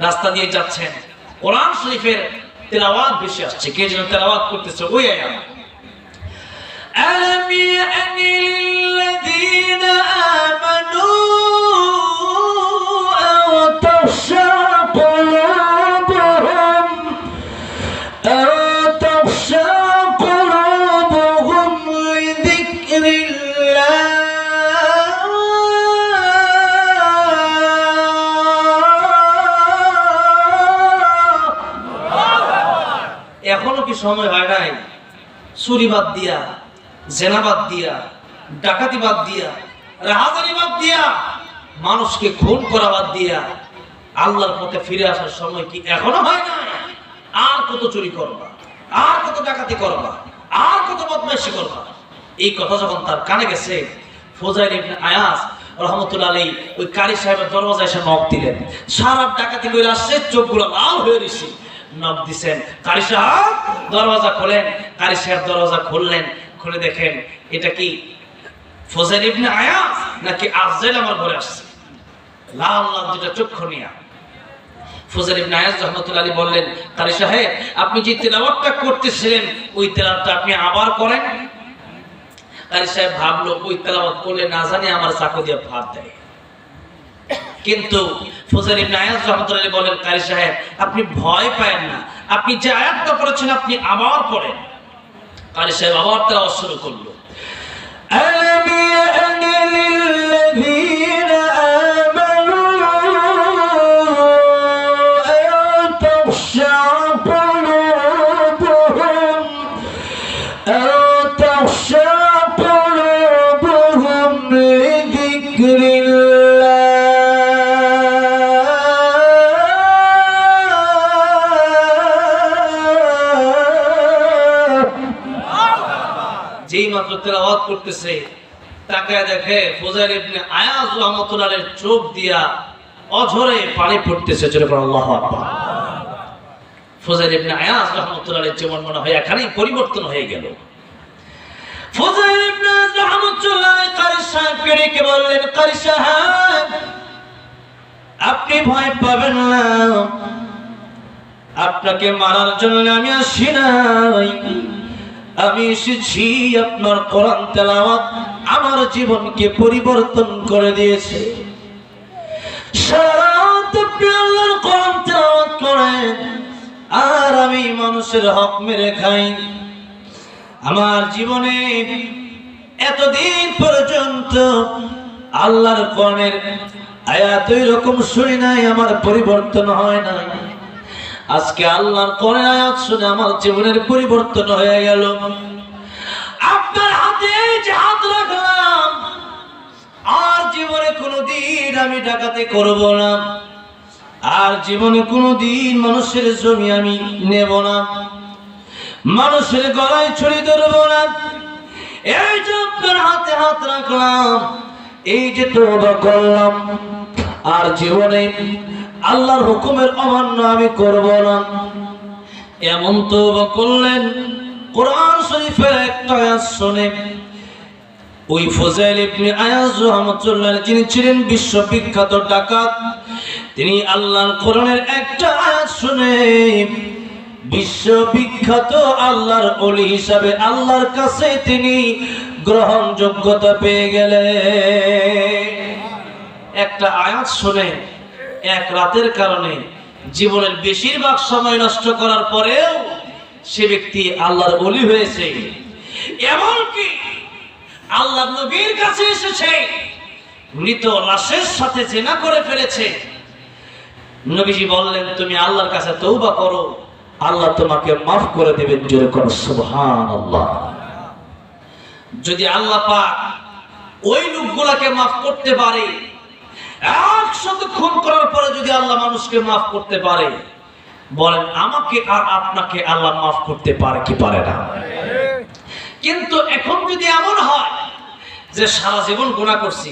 রাস্তা দিয়ে যাচ্ছেন, কোরআন শরীফের তেলাওয়াত বেশি আসছে, কে যেন তেলাওয়াত করতেছে ওই আয়াত, আলাম ইয়ানি লিল্লাযীনা আমানু আও তাখশা কুলুবুহুম আও তাখশা কুলুবুহুম লিযিকরিল্লাহ এখনো কি সময় হয় নাই চুরি বাদ দিয়া, জেনা বাদ দিয়া, ডাকাতি বাদ দিয়া, রাহাজানি বাদ দিয়া, মানুষকে খুন করা বাদ দিয়া আল্লাহর পথে ফিরে আসার সময় কি এখনো হয় নাই? আর কত চুরি করবা, আর কত ডাকাতি করবা, আর কত বদমাইশি করবা? এই কথা যখন তার কানে গেছে, ফুজাইল ইবনে আয়াজ রাহমাতুল্লাহ আলাইহি ওই কারি সাহেবের দরজায় এসে নক দিলেন। সারা ডাকাতি কইরা আসছে, চোখগুলো লাল হয়ে রইছে। নক দিছেন, কারি সাহেব দরজা খোলেন। কারি সাহেব দরজা খুললেন, খুলে দেখেন এটা কি ফুজাইল ইবনে আয়াজ নাকি আফজাল আমার ঘরে আসছে, লাল লাল দুটো চক্ষু নিয়া। ফুজাইল ইবনে আয়াজ রাহমাতুল্লাহ আলাইহি বললেন, কারি সাহেব আপনি যে তেলাওয়াতটা করতেছিলেন ওই তেলাওয়াতটা আপনি আবার করেন। কারি সাহেব ভাবলো ওই তেলাওয়াত করলে না জানি আমার চাকু দিয়ে ভাত দেয়। কিন্তু ফুজাইল ইবনে আয়াজ রাহমাতুল্লাহ আলাইহি বলেন, কারি সাহেব আপনি ভয় পায়েন না, আপনি যে আয়াতটা পড়েছেন আপনি আবার পড়েন। কারি সাহেব আবার তেলাওয়াত শুরু করলো, আলাম ইয়ানি লিল্লাযীনা আমানু আও তাখশা কুলুবুহুম আও তাখশা কুলুবুহুম লিযিকরিল্লাহ যেই মাত্র তেলাওয়াত করতেছে তাকায় দেখে ফুজাইল ইবনে আয়াজ রাহমাতুল্লাহ আলাইহির চোখ দিয়া অঝরে পানি পড়তেছে। জোরে বলো আল্লাহু আকবার। ফুজাইল ইবনে আয়াজ রাহমাতুল্লাহ আলাইহির জীবন মনে হয় এখানেই পরিবর্তন হয়ে গেল। ফুজাইল ইবনে আয়াজ রাহমাতুল্লাহ আলাইহি কারি সাহেবকে ডেকে বললেন, কারি সাহেব আপনি ভয় পাবেন না, আপনাকে মারার জন্য আমি আসি নাই, আমি এসেছি আপনার কোরআন তেলাওয়াত আমার জীবনকে পরিবর্তন করে দিয়েছে। সারা রাত আপনি আল্লাহর কোরআন তেলাওয়াত করেন আর আমি মানুষের হক মেরে খাই। আমার জীবনে এতদিন পর্যন্ত আল্লাহর কোরআনের আয়াত এরকম শুনি নাই, আমার পরিবর্তন হয় নাই। আজকে আল্লাহর কোরআনের আয়াত শুনে আমার জীবনের পরিবর্তন হয়ে গেল। আপনার হাতে যে হাত রাখলাম, আর জীবনে কোনোদিন আমি ডাকাতি করব না, আর জীবনে কোনোদিন মানুষের জমি আমি নেব না, মানুষের গলায় ছুরি ধরব না। এই যে আপনার হাতে হাত রাখলাম, এই যে তওবা করলাম, আর জীবনে আল্লাহর হুকুমের অমান্য আমি করব না, এমন তওবা করলেন। কোরআন শরীফের একটা আয়াত শুনে ওই ফুজাইল ইবনে আয়াজ রাহমাতুল্লাহ আলাইহি যিনি ছিলেন বিশ্ববিখ্যাত ডাকাত, তিনি আল্লাহর কোরআনের একটা আয়াত শুনে বিশ্ববিখ্যাত আল্লাহর ওলি হিসাবে আল্লাহর কাছে তিনি গ্রহণযোগ্যতা পেয়ে গেলেন। একটা আয়াত শুনে এক রাতের কারণে জীবনের বেশিরভাগ সময় নষ্ট করার পরেও সে ব্যক্তি আল্লাহর ওলি হয়েছে। এমনকি আল্লাহর নবীর কাছে এসেছে, মৃত লাশের সাথে জিনা করে ফেলেছে। নবীজি বললেন তুমি আল্লাহর কাছে তওবা করো, আল্লাহ তোমাকে মাফ করে দেবেন। জোরে করো সুবহানাল্লাহ। যদি আল্লাহ পাক ওই লোকগুলাকে মাফ করতে পারে, 100 খুন করার পরে যদি আল্লাহ মানুষকে মাফ করতে পারে, বলেন আমাকে আর আপনাকে আল্লাহ মাফ করতে পারে কি পারে না? কিন্তু এখন যদি এমন হয় যে সারা জীবন গুনাহ করছি,